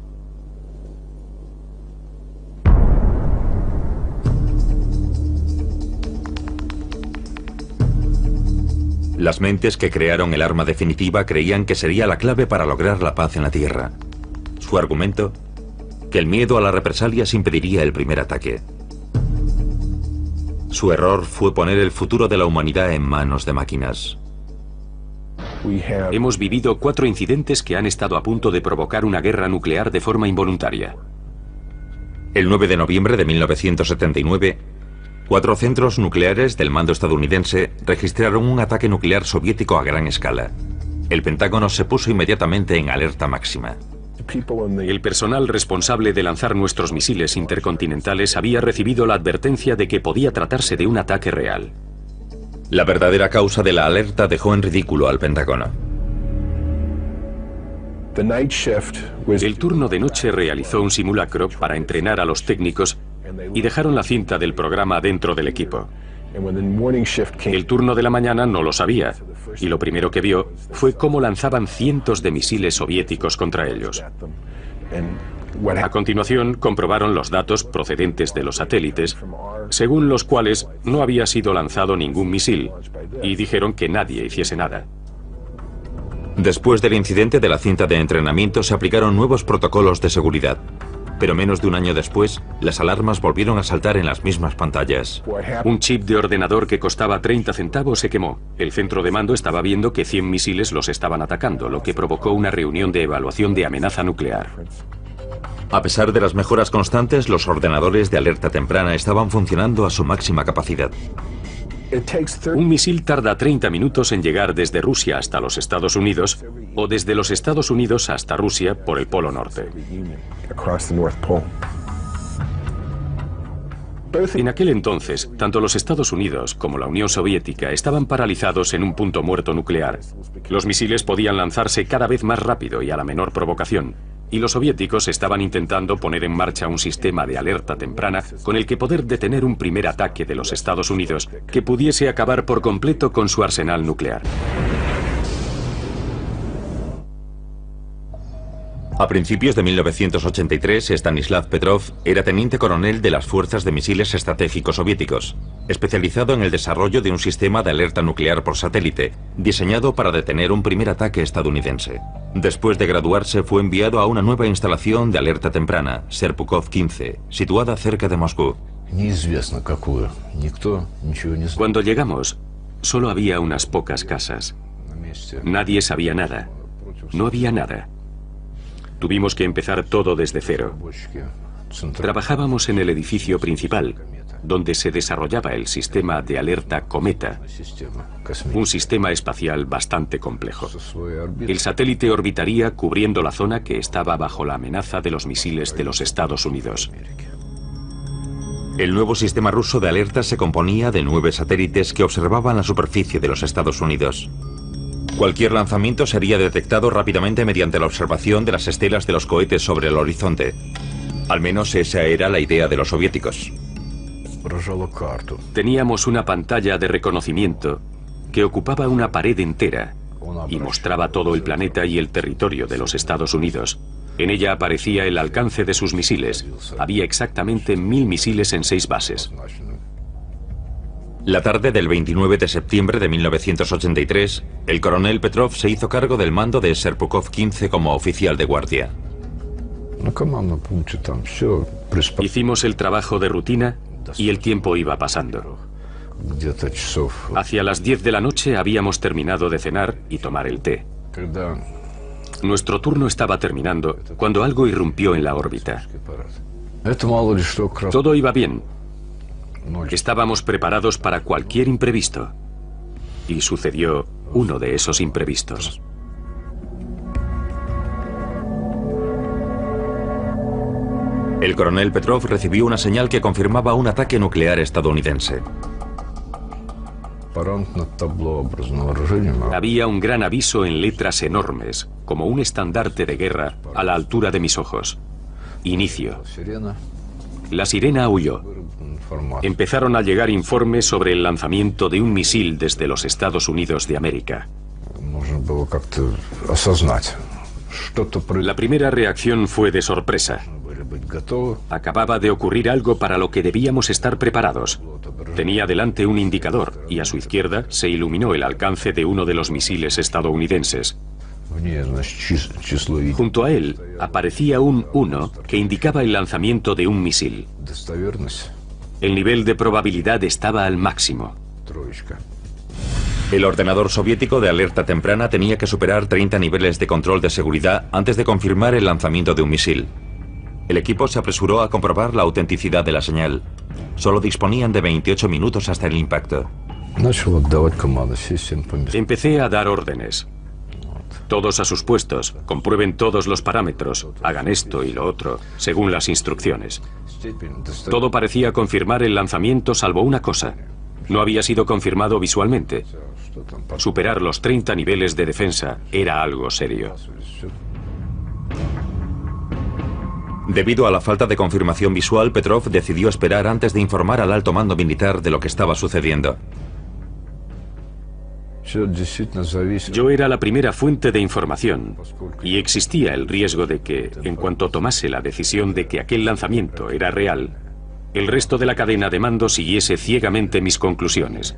Las mentes que crearon el arma definitiva creían que sería la clave para lograr la paz en la Tierra. Su argumento, que el miedo a las represalias impediría el primer ataque. Su error fue poner el futuro de la humanidad en manos de máquinas. Hemos vivido 4 incidentes que han estado a punto de provocar una guerra nuclear de forma involuntaria. El 9 de noviembre de 1979, 4 centros nucleares del mando estadounidense registraron un ataque nuclear soviético a gran escala. El Pentágono se puso inmediatamente en alerta máxima. El personal responsable de lanzar nuestros misiles intercontinentales había recibido la advertencia de que podía tratarse de un ataque real. La verdadera causa de la alerta dejó en ridículo al Pentágono. El turno de noche realizó un simulacro para entrenar a los técnicos y dejaron la cinta del programa dentro del equipo. El turno de la mañana no lo sabía, y lo primero que vio fue cómo lanzaban cientos de misiles soviéticos contra ellos. A continuación, comprobaron los datos procedentes de los satélites, según los cuales no había sido lanzado ningún misil, y dijeron que nadie hiciese nada. Después del incidente de la cinta de entrenamiento, se aplicaron nuevos protocolos de seguridad. Pero menos de un año después, las alarmas volvieron a saltar en las mismas pantallas. Un chip de ordenador que costaba 30 centavos se quemó. El centro de mando estaba viendo que 100 misiles los estaban atacando, lo que provocó una reunión de evaluación de amenaza nuclear. A pesar de las mejoras constantes, los ordenadores de alerta temprana estaban funcionando a su máxima capacidad. Un misil tarda 30 minutos en llegar desde Rusia hasta los Estados Unidos o desde los Estados Unidos hasta Rusia por el Polo Norte. En aquel entonces, tanto los Estados Unidos como la Unión Soviética estaban paralizados en un punto muerto nuclear. Los misiles podían lanzarse cada vez más rápido y a la menor provocación. Y los soviéticos estaban intentando poner en marcha un sistema de alerta temprana con el que poder detener un primer ataque de los Estados Unidos que pudiese acabar por completo con su arsenal nuclear. A principios de 1983, Stanislav Petrov era teniente coronel de las Fuerzas de Misiles Estratégicos Soviéticos, especializado en el desarrollo de un sistema de alerta nuclear por satélite, diseñado para detener un primer ataque estadounidense. Después de graduarse, fue enviado a una nueva instalación de alerta temprana, Serpukhov 15, situada cerca de Moscú. Cuando llegamos, solo había unas pocas casas. Nadie sabía nada. No había nada. Tuvimos que empezar todo desde cero. Trabajábamos en el edificio principal, donde se desarrollaba el sistema de alerta Cometa, un sistema espacial bastante complejo. El satélite orbitaría cubriendo la zona que estaba bajo la amenaza de los misiles de los Estados Unidos. El nuevo sistema ruso de alerta se componía de 9 satélites que observaban la superficie de los Estados Unidos. Cualquier lanzamiento sería detectado rápidamente mediante la observación de las estelas de los cohetes sobre el horizonte. Al menos esa era la idea de los soviéticos. Teníamos una pantalla de reconocimiento que ocupaba una pared entera y mostraba todo el planeta y el territorio de los Estados Unidos. En ella aparecía el alcance de sus misiles. Había exactamente 1000 misiles en 6 bases. La tarde del 29 de septiembre de 1983, el coronel Petrov se hizo cargo del mando de Serpukhov 15 como oficial de guardia. Hicimos el trabajo de rutina y el tiempo iba pasando. Hacia las 10 de la noche habíamos terminado de cenar y tomar el té. Nuestro turno estaba terminando cuando algo irrumpió en la órbita. Todo iba bien. Estábamos preparados para cualquier imprevisto. Y sucedió uno de esos imprevistos. El coronel Petrov recibió una señal que confirmaba un ataque nuclear estadounidense. Había un gran aviso en letras enormes, como un estandarte de guerra, a la altura de mis ojos. Inicio. La sirena aulló. Empezaron a llegar informes sobre el lanzamiento de un misil desde los Estados Unidos de América. La primera reacción fue de sorpresa. Acababa de ocurrir algo para lo que debíamos estar preparados. Tenía delante un indicador y a su izquierda se iluminó el alcance de uno de los misiles estadounidenses. Junto a él aparecía un 1 que indicaba el lanzamiento de un misil. El nivel de probabilidad estaba al máximo. El ordenador soviético de alerta temprana tenía que superar 30 niveles de control de seguridad antes de confirmar el lanzamiento de un misil. El equipo se apresuró a comprobar la autenticidad de la señal. Solo disponían de 28 minutos hasta el impacto. Empecé a dar órdenes. Todos a sus puestos, comprueben todos los parámetros, hagan esto y lo otro, según las instrucciones. Todo parecía confirmar el lanzamiento salvo una cosa. No había sido confirmado visualmente. Superar los 30 niveles de defensa era algo serio. Debido a la falta de confirmación visual, Petrov decidió esperar antes de informar al alto mando militar de lo que estaba sucediendo. Yo era la primera fuente de información y existía el riesgo de que, en cuanto tomase la decisión de que aquel lanzamiento era real, el resto de la cadena de mando siguiese ciegamente mis conclusiones.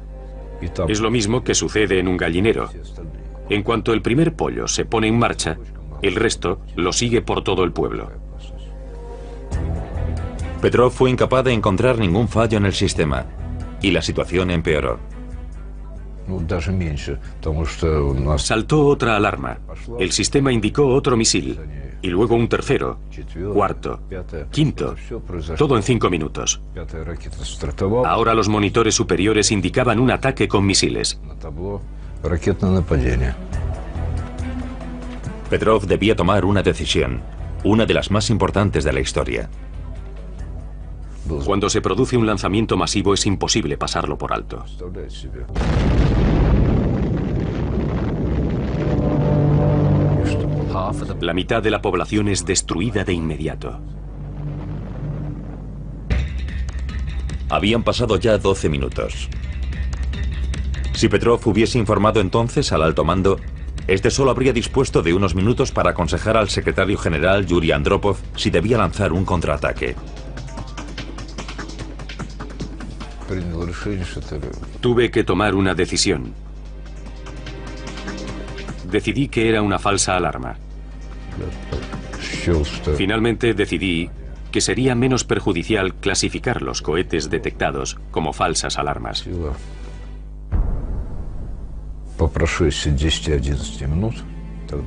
Es lo mismo que sucede en un gallinero. En cuanto el primer pollo se pone en marcha, el resto lo sigue por todo el pueblo. Petrov fue incapaz de encontrar ningún fallo en el sistema y la situación empeoró. Saltó otra alarma. El sistema indicó otro misil. Y luego un tercero, cuarto, quinto. Todo en 5 minutos. Ahora los monitores superiores indicaban un ataque con misiles. Petrov debía tomar una decisión, una de las más importantes de la historia. Cuando se produce un lanzamiento masivo es imposible pasarlo por alto. La mitad de la población es destruida de inmediato. Habían pasado ya 12 minutos. Si Petrov hubiese informado entonces al alto mando, este solo habría dispuesto de unos minutos para aconsejar al secretario general Yuri Andropov si debía lanzar un contraataque. Tuve que tomar una decisión. Decidí que era una falsa alarma. Finalmente decidí que sería menos perjudicial clasificar los cohetes detectados como falsas alarmas.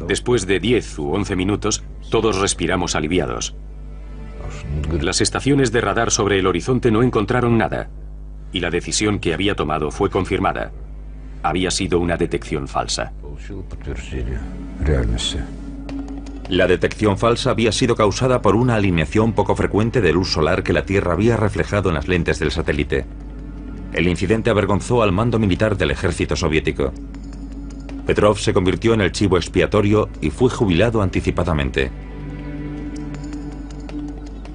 Después de 10 u 11 minutos, todos respiramos aliviados. Las estaciones de radar sobre el horizonte no encontraron nada, y la decisión que había tomado fue confirmada. Había sido una detección falsa. La detección falsa había sido causada por una alineación poco frecuente de luz solar que la Tierra había reflejado en las lentes del satélite. El incidente avergonzó al mando militar del ejército soviético. Petrov se convirtió en el chivo expiatorio y fue jubilado anticipadamente.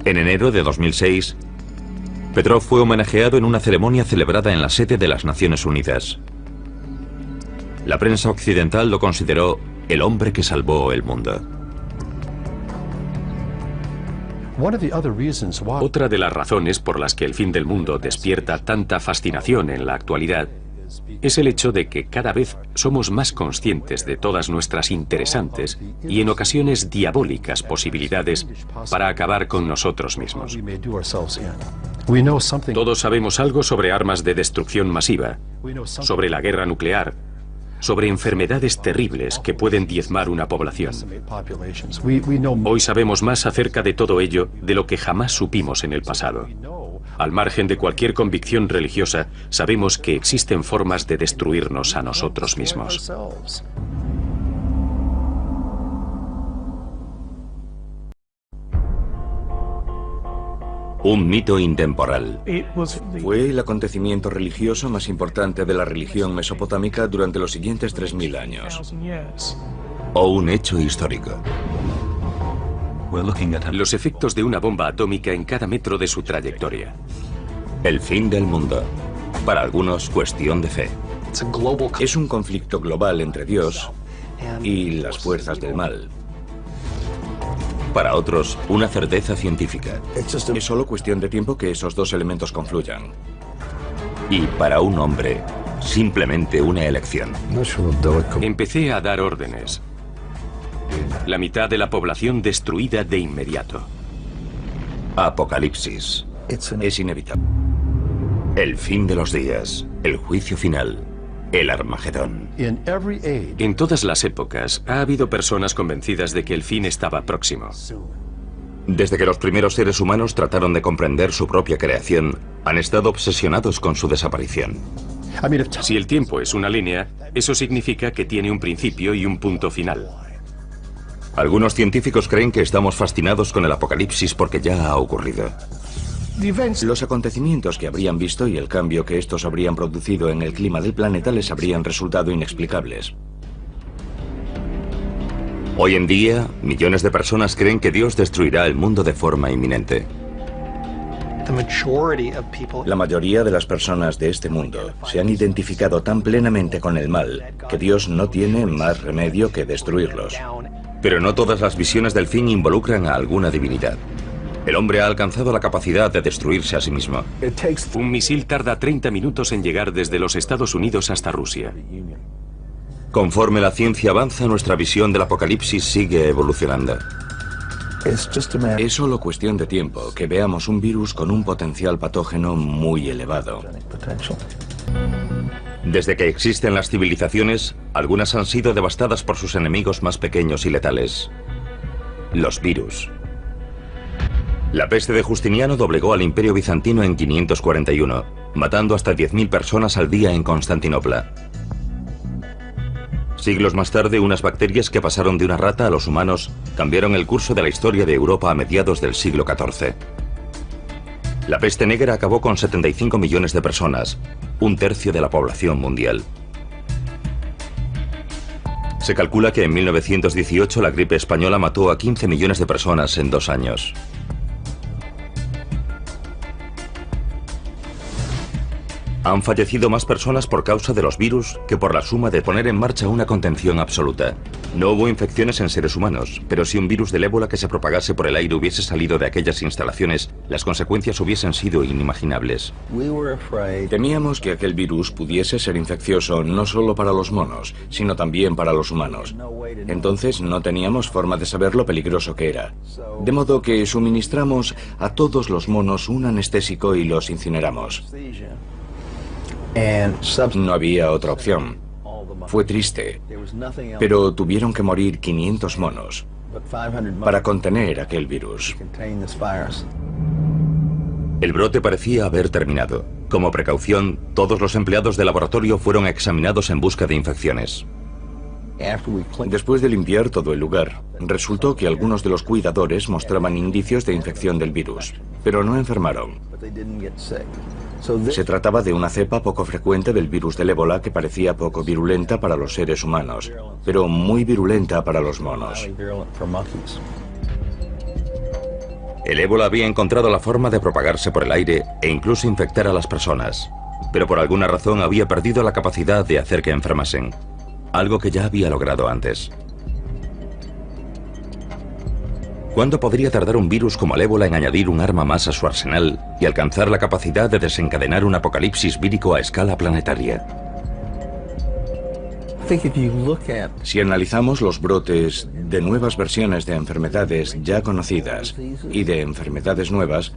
En enero de 2006, Petrov fue homenajeado en una ceremonia celebrada en la sede de las Naciones Unidas. La prensa occidental lo consideró el hombre que salvó el mundo. Otra de las razones por las que el fin del mundo despierta tanta fascinación en la actualidad es el hecho de que cada vez somos más conscientes de todas nuestras interesantes y en ocasiones diabólicas posibilidades para acabar con nosotros mismos. Todos sabemos algo sobre armas de destrucción masiva, sobre la guerra nuclear, sobre enfermedades terribles que pueden diezmar una población. Hoy sabemos más acerca de todo ello de lo que jamás supimos en el pasado. Al margen de cualquier convicción religiosa, sabemos que existen formas de destruirnos a nosotros mismos. Un mito intemporal. Fue el acontecimiento religioso más importante de la religión mesopotámica durante los siguientes 3000 años. O un hecho histórico. Los efectos de una bomba atómica en cada metro de su trayectoria. El fin del mundo. Para algunos, cuestión de fe. Es un conflicto global entre Dios y las fuerzas del mal. Para otros, una certeza científica. Es solo cuestión de tiempo que esos dos elementos confluyan. Y para un hombre, simplemente una elección. Empecé a dar órdenes. La mitad de la población destruida de inmediato. Apocalipsis. Es inevitable. El fin de los días. El juicio final. El Armagedón. En todas las épocas ha habido personas convencidas de que el fin estaba próximo. Desde que los primeros seres humanos trataron de comprender su propia creación, han estado obsesionados con su desaparición. Si el tiempo es una línea, eso significa que tiene un principio y un punto final. Algunos científicos creen que estamos fascinados con el apocalipsis porque ya ha ocurrido. Los acontecimientos que habrían visto y el cambio que estos habrían producido en el clima del planeta les habrían resultado inexplicables. Hoy en día, millones de personas creen que Dios destruirá el mundo de forma inminente. La mayoría de las personas de este mundo se han identificado tan plenamente con el mal que Dios no tiene más remedio que destruirlos. Pero no todas las visiones del fin involucran a alguna divinidad. El hombre ha alcanzado la capacidad de destruirse a sí mismo. Un misil tarda 30 minutos en llegar desde los Estados Unidos hasta Rusia. Conforme la ciencia avanza, nuestra visión del apocalipsis sigue evolucionando. Es solo cuestión de tiempo que veamos un virus con un potencial patógeno muy elevado. Desde que existen las civilizaciones, algunas han sido devastadas por sus enemigos más pequeños y letales: los virus. La peste de Justiniano doblegó al Imperio Bizantino en 541, matando hasta 10.000 personas al día en Constantinopla. Siglos más tarde, unas bacterias que pasaron de una rata a los humanos cambiaron el curso de la historia de Europa a mediados del siglo XIV. La peste negra acabó con 75 millones de personas, un tercio de la población mundial. Se calcula que en 1918 la gripe española mató a 15 millones de personas en 2 años. Han fallecido más personas por causa de los virus que por la suma de poner en marcha una contención absoluta. No hubo infecciones en seres humanos, pero si un virus del ébola que se propagase por el aire hubiese salido de aquellas instalaciones, las consecuencias hubiesen sido inimaginables. Temíamos que aquel virus pudiese ser infeccioso no solo para los monos, sino también para los humanos. Entonces no teníamos forma de saber lo peligroso que era. De modo que suministramos a todos los monos un anestésico y los incineramos. No había otra opción. Fue triste, pero tuvieron que morir 500 monos para contener aquel virus. El brote parecía haber terminado. Como precaución, todos los empleados del laboratorio fueron examinados en busca de infecciones. Después de limpiar todo el lugar, resultó que algunos de los cuidadores mostraban indicios de infección del virus, pero no enfermaron. Se trataba de una cepa poco frecuente del virus del ébola que parecía poco virulenta para los seres humanos, pero muy virulenta para los monos. El ébola había encontrado la forma de propagarse por el aire e incluso infectar a las personas, pero por alguna razón había perdido la capacidad de hacer que enfermasen, algo que ya había logrado antes. ¿Cuándo podría tardar un virus como el ébola en añadir un arma más a su arsenal y alcanzar la capacidad de desencadenar un apocalipsis vírico a escala planetaria? Si analizamos los brotes de nuevas versiones de enfermedades ya conocidas y de enfermedades nuevas,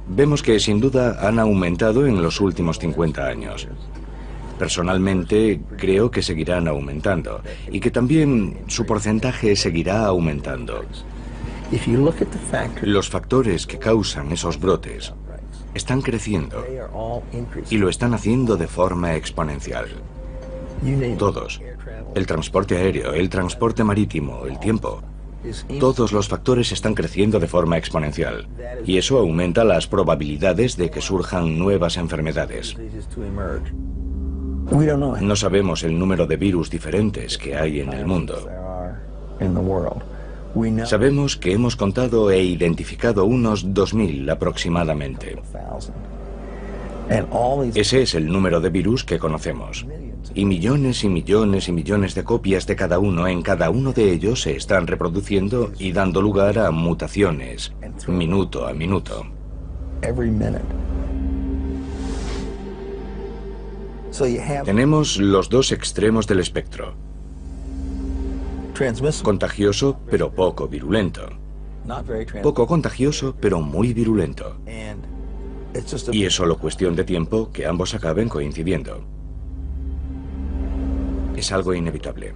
vemos que sin duda han aumentado en los últimos 50 años. Personalmente, creo que seguirán aumentando y que también su porcentaje seguirá aumentando. Los factores que causan esos brotes están creciendo y lo están haciendo de forma exponencial. Todos. El transporte aéreo, el transporte marítimo, el tiempo. Todos los factores están creciendo de forma exponencial y eso aumenta las probabilidades de que surjan nuevas enfermedades. No sabemos el número de virus diferentes que hay en el mundo. Sabemos que hemos contado e identificado unos 2000 aproximadamente. Ese es el número de virus que conocemos. Y millones y millones y millones de copias de cada uno en cada uno de ellos se están reproduciendo y dando lugar a mutaciones, minuto a minuto. Tenemos los dos extremos del espectro. Contagioso, pero poco virulento. Poco contagioso, pero muy virulento. Y es solo cuestión de tiempo que ambos acaben coincidiendo. Es algo inevitable.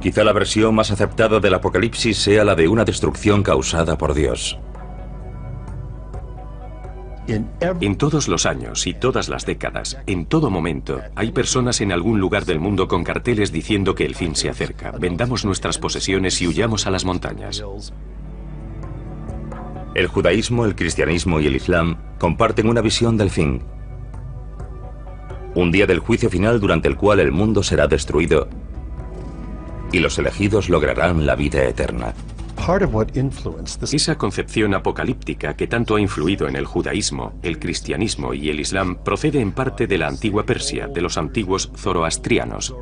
Quizá la versión más aceptada del apocalipsis sea la de una destrucción causada por Dios. En todos los años y todas las décadas, en todo momento, hay personas en algún lugar del mundo con carteles diciendo que el fin se acerca. Vendamos nuestras posesiones y huyamos a las montañas. El judaísmo, el cristianismo y el islam comparten una visión del fin. Un día del juicio final durante el cual el mundo será destruido y los elegidos lograrán la vida eterna. Esa concepción apocalíptica que tanto ha influido en el judaísmo, el cristianismo y el islam procede en parte de la antigua Persia, de los antiguos zoroastrianos.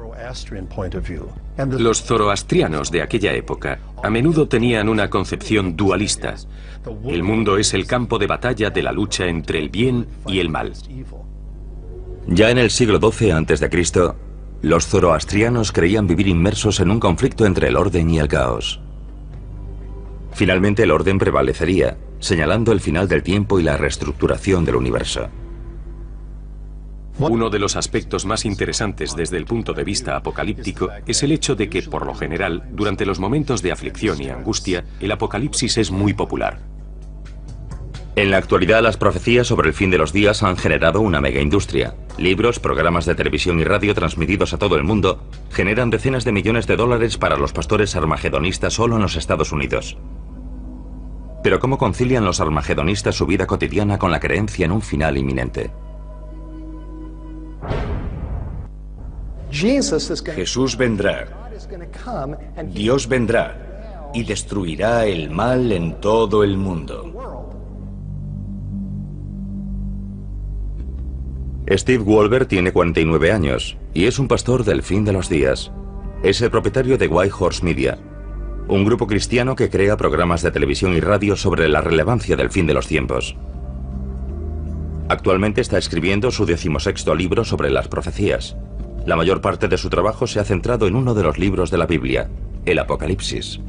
Los zoroastrianos de aquella época a menudo tenían una concepción dualista. El mundo es el campo de batalla de la lucha entre el bien y el mal. Ya en el siglo XII a.C., los zoroastrianos creían vivir inmersos en un conflicto entre el orden y el caos. Finalmente el orden prevalecería, señalando el final del tiempo y la reestructuración del universo. Uno de los aspectos más interesantes desde el punto de vista apocalíptico es el hecho de que, por lo general, durante los momentos de aflicción y angustia, el apocalipsis es muy popular. En la actualidad, las profecías sobre el fin de los días han generado una megaindustria. Libros, programas de televisión y radio transmitidos a todo el mundo generan decenas de millones de dólares para los pastores armagedonistas solo en los Estados Unidos. Pero ¿cómo concilian los armagedonistas su vida cotidiana con la creencia en un final inminente? Jesús vendrá, Dios vendrá y destruirá el mal en todo el mundo. Steve Wolber tiene 49 años y es un pastor del fin de los días. Es el propietario de White Horse Media, un grupo cristiano que crea programas de televisión y radio sobre la relevancia del fin de los tiempos. Actualmente está escribiendo su 16º libro sobre las profecías. La mayor parte de su trabajo se ha centrado en uno de los libros de la Biblia, el Apocalipsis.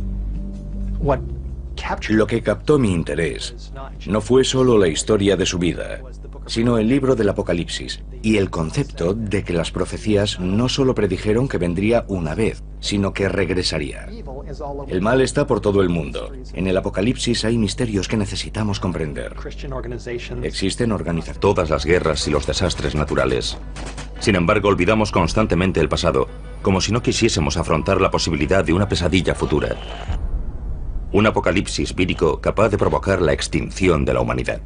Lo que captó mi interés no fue solo la historia de su vida, sino el libro del Apocalipsis y el concepto de que las profecías no solo predijeron que vendría una vez, sino que regresaría. El mal está por todo el mundo. En el Apocalipsis hay misterios que necesitamos comprender. Existen organizaciones. Todas las guerras y los desastres naturales. Sin embargo, olvidamos constantemente el pasado, como si no quisiésemos afrontar la posibilidad de una pesadilla futura. Un apocalipsis vírico capaz de provocar la extinción de la humanidad.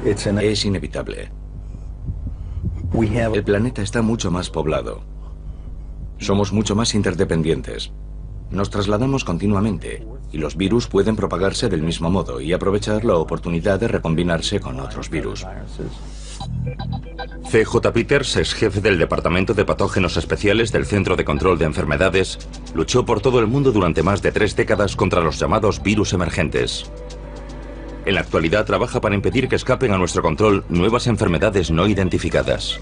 Es inevitable. El planeta está mucho más poblado. Somos mucho más interdependientes. Nos trasladamos continuamente y los virus pueden propagarse del mismo modo y aprovechar la oportunidad de recombinarse con otros virus. C.J. Peters, ex jefe del Departamento de Patógenos Especiales del Centro de Control de Enfermedades, luchó por todo el mundo durante más de 3 décadas contra los llamados virus emergentes. En la actualidad trabaja para impedir que escapen a nuestro control nuevas enfermedades no identificadas.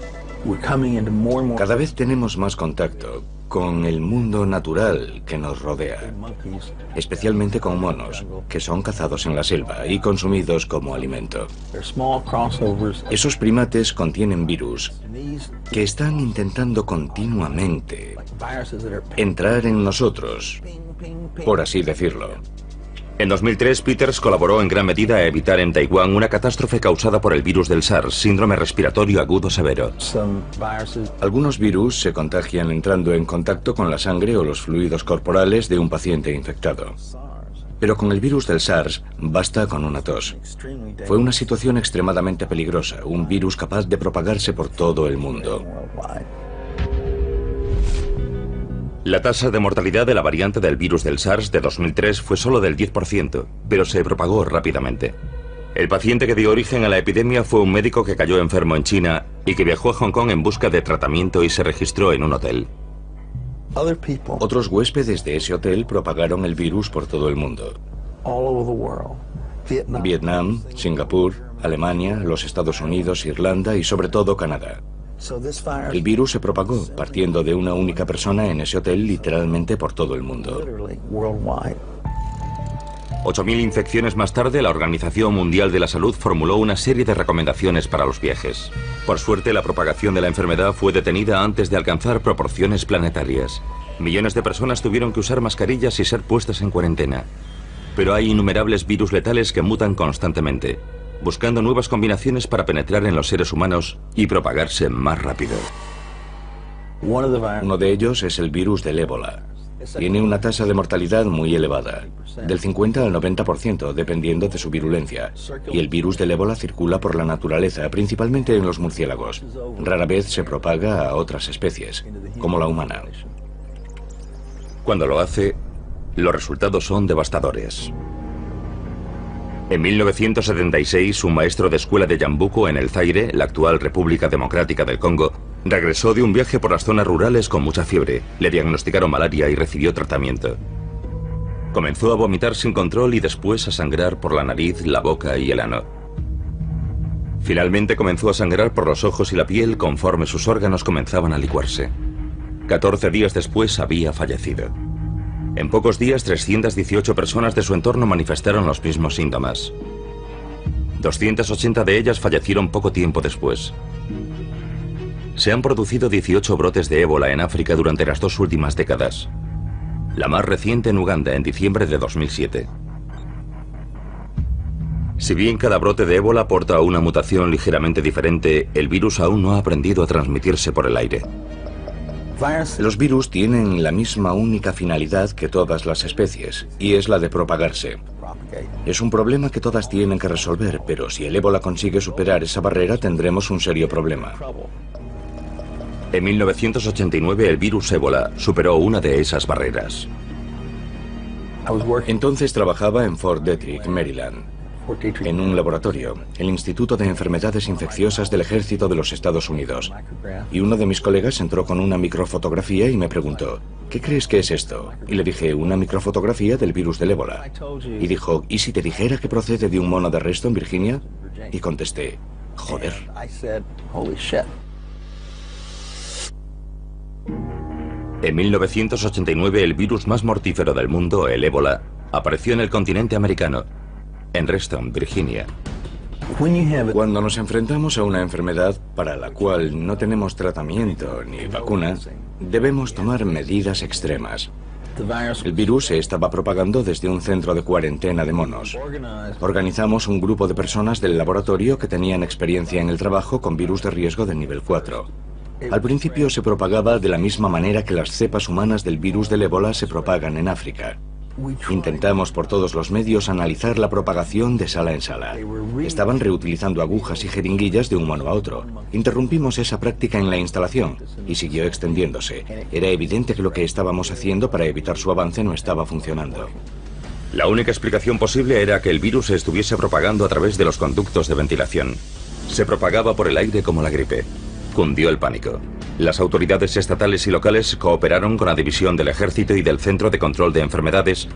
Cada vez tenemos más contacto con el mundo natural que nos rodea, especialmente con monos, que son cazados en la selva y consumidos como alimento. Esos primates contienen virus que están intentando continuamente entrar en nosotros, por así decirlo. En 2003, Peters colaboró en gran medida a evitar en Taiwán una catástrofe causada por el virus del SARS, síndrome respiratorio agudo severo. Algunos virus se contagian entrando en contacto con la sangre o los fluidos corporales de un paciente infectado. Pero con el virus del SARS basta con una tos. Fue una situación extremadamente peligrosa, un virus capaz de propagarse por todo el mundo. La tasa de mortalidad de la variante del virus del SARS de 2003 fue solo del 10%, pero se propagó rápidamente. El paciente que dio origen a la epidemia fue un médico que cayó enfermo en China y que viajó a Hong Kong en busca de tratamiento y se registró en un hotel. Otros huéspedes de ese hotel propagaron el virus por todo el mundo. Vietnam, Singapur, Alemania, los Estados Unidos, Irlanda y sobre todo Canadá. El virus se propagó partiendo de una única persona en ese hotel literalmente por todo el mundo. 8.000 infecciones más tarde, la Organización Mundial de la Salud formuló una serie de recomendaciones para los viajes. Por suerte, la propagación de la enfermedad fue detenida antes de alcanzar proporciones planetarias. Millones de personas tuvieron que usar mascarillas y ser puestas en cuarentena. Pero hay innumerables virus letales que mutan constantemente, buscando nuevas combinaciones para penetrar en los seres humanos y propagarse más rápido. Uno de ellos es el virus del ébola. Tiene una tasa de mortalidad muy elevada, del 50 al 90%, dependiendo de su virulencia. Y el virus del ébola circula por la naturaleza, principalmente en los murciélagos. Rara vez se propaga a otras especies, como la humana. Cuando lo hace, los resultados son devastadores. En 1976, un maestro de escuela de Yambuco, en el Zaire, la actual República Democrática del Congo, regresó de un viaje por las zonas rurales con mucha fiebre. Le diagnosticaron malaria y recibió tratamiento. Comenzó a vomitar sin control y después a sangrar por la nariz, la boca y el ano. Finalmente comenzó a sangrar por los ojos y la piel conforme sus órganos comenzaban a licuarse. 14 días después había fallecido. En pocos días, 318 personas de su entorno manifestaron los mismos síntomas. 280 de ellas fallecieron poco tiempo después. Se han producido 18 brotes de ébola en África durante las 2 últimas décadas. La más reciente en Uganda, en diciembre de 2007. Si bien cada brote de ébola aporta una mutación ligeramente diferente, el virus aún no ha aprendido a transmitirse por el aire. Los virus tienen la misma única finalidad que todas las especies, y es la de propagarse. Es un problema que todas tienen que resolver, pero si el ébola consigue superar esa barrera, tendremos un serio problema. En 1989 el virus ébola superó una de esas barreras. Entonces trabajaba en Fort Detrick, Maryland, en un laboratorio, el Instituto de Enfermedades Infecciosas del Ejército de los Estados Unidos. Y uno de mis colegas entró con una microfotografía y me preguntó, ¿qué crees que es esto? Y le dije, una microfotografía del virus del ébola. Y dijo, ¿y si te dijera que procede de un mono de arresto en Virginia? Y contesté, joder. En 1989 el virus más mortífero del mundo, el ébola, apareció en el continente americano, en Reston, Virginia. Cuando nos enfrentamos a una enfermedad para la cual no tenemos tratamiento ni vacuna, debemos tomar medidas extremas. El virus se estaba propagando desde un centro de cuarentena de monos. Organizamos un grupo de personas del laboratorio que tenían experiencia en el trabajo con virus de riesgo de nivel 4. Al principio se propagaba de la misma manera que las cepas humanas del virus del ébola se propagan en África. Intentamos por todos los medios analizar la propagación de sala en sala. Estaban reutilizando agujas y jeringuillas de un mono a otro. Interrumpimos esa práctica en la instalación y siguió extendiéndose. Era evidente que lo que estábamos haciendo para evitar su avance no estaba funcionando. La única explicación posible era que el virus se estuviese propagando a través de los conductos de ventilación. Se propagaba por el aire como la gripe. Cundió el pánico. Las autoridades estatales y locales cooperaron con la División del Ejército y del Centro de Control de Enfermedades